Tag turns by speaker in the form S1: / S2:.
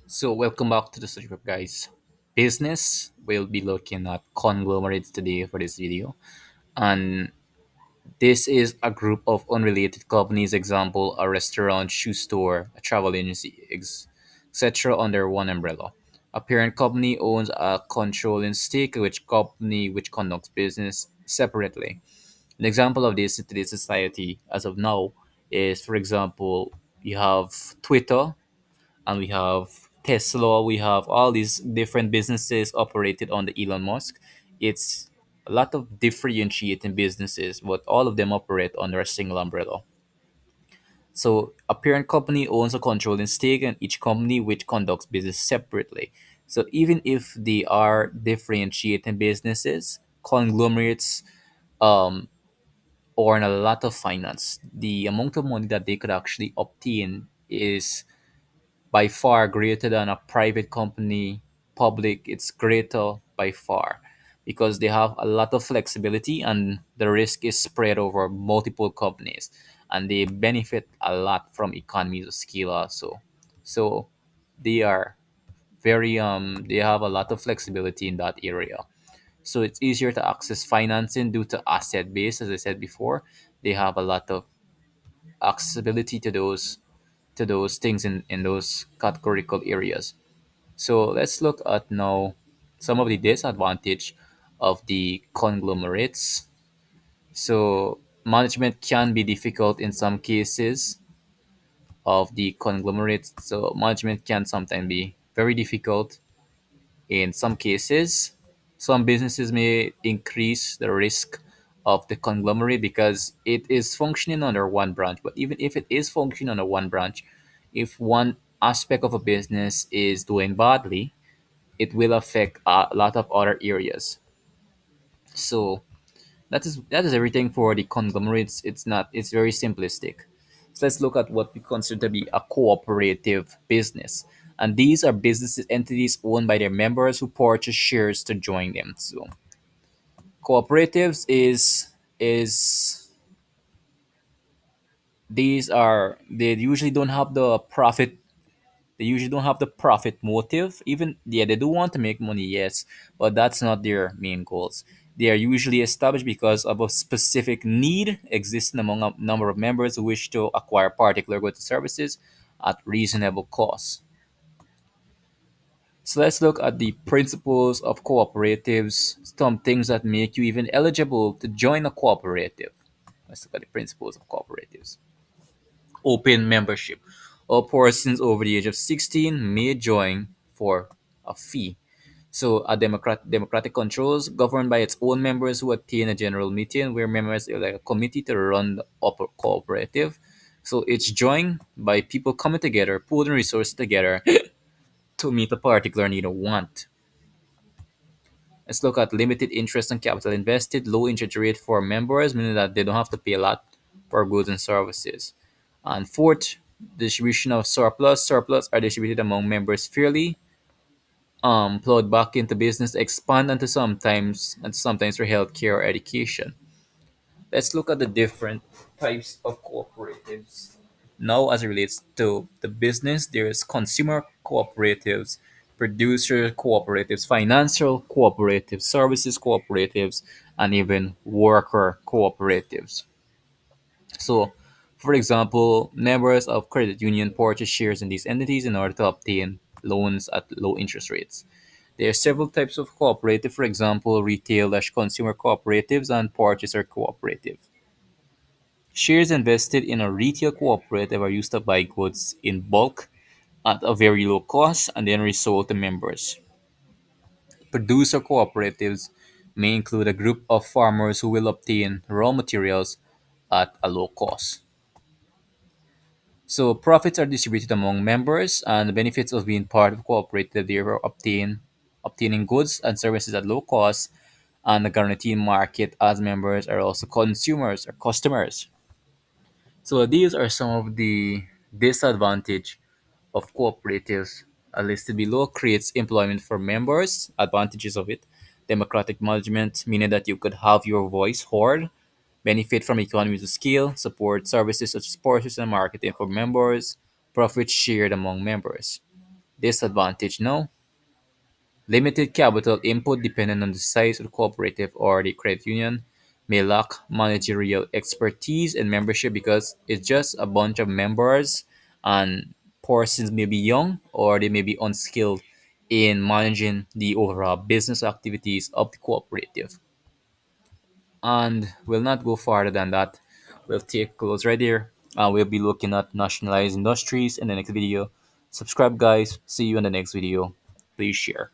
S1: So, welcome back to the study group, guys. Business. We'll be looking at conglomerates today for this video, and this is a group of unrelated companies. Example: a restaurant, shoe store, a travel agency, etc. under one umbrella. A parent company owns a controlling stake, which company which conducts business separately. An example of this in today's society, as of now, is, for example, you have Twitter and we have Tesla, we have all these different businesses operated on the Elon Musk. It's a lot of differentiating businesses, but all of them operate under a single umbrella. So a parent company owns a controlling stake in each company which conducts business separately. So even if they are differentiating businesses, conglomerates um, earn a lot of finance. The amount of money that they could actually obtain is by far greater than a private company. Public, it's greater by far because they have a lot of flexibility and the risk is spread over multiple companies, and they benefit a lot from economies of scale also. So they are they have a lot of flexibility in that area, so it's easier to access financing due to asset base. As I said before, they have a lot of accessibility to those things in those categorical areas. So let's look at now some of the disadvantage of the conglomerates. So management can be difficult in some cases of the conglomerates. So management can sometimes be very difficult in some cases. Some businesses may increase the risk of the conglomerate because it is functioning under one branch. But even if it is functioning under one branch, if one aspect of a business is doing badly, it will affect a lot of other areas. So that is everything for the conglomerates. It's very simplistic. So let's look at what we consider to be a cooperative business. And these are business entities owned by their members who purchase shares to join them. So cooperatives is these are they usually don't have the profit. They usually don't have the profit motive. Even, yeah, they do want to make money, yes, but that's not their main goals. They are usually established because of a specific need existing among a number of members who wish to acquire particular goods and services at reasonable cost. So let's look at the principles of cooperatives, some things that make you even eligible to join a cooperative. Let's look at the principles of cooperatives. Open membership. All persons over the age of 16 may join for a fee. So, a democratic controls governed by its own members who attend a general meeting where members are like a committee to run the upper cooperative. So, it's joined by people coming together, putting resources together to meet a particular need or want. Let's look at limited interest on capital invested, low interest rate for members, meaning that they don't have to pay a lot for goods and services. And fourth, distribution of surplus. Surplus are distributed among members fairly, plowed back into business, expand and sometimes for healthcare or education. Let's look at the different types of cooperatives. Now, as it relates to the business, there's consumer cooperatives, producer cooperatives, financial cooperatives, services cooperatives, and even worker cooperatives. So, for example, members of credit union purchase shares in these entities in order to obtain loans at low interest rates. There are several types of cooperative, for example, retail/consumer cooperatives and purchaser cooperative. Shares invested in a retail cooperative are used to buy goods in bulk at a very low cost and then resold to members. Producer cooperatives may include a group of farmers who will obtain raw materials at a low cost. So profits are distributed among members, and the benefits of being part of a cooperative they are obtaining goods and services at low cost and a guaranteed market, as members are also consumers or customers. So these are some of the disadvantage of cooperatives. Listed below creates employment for members. Advantages of it: democratic management, meaning that you could have your voice heard, benefit from economies of scale, support services such as purchase and marketing for members, profits shared among members. Disadvantage no. Limited capital input depending on the size of the cooperative or the credit union, may lack managerial expertise and membership because it's just a bunch of members and persons may be young or they may be unskilled in managing the overall business activities of the cooperative. And we'll not go farther than that. We'll take a close right here. We'll be looking at nationalized industries in the next video. Subscribe, guys. See you in the next video. Please share.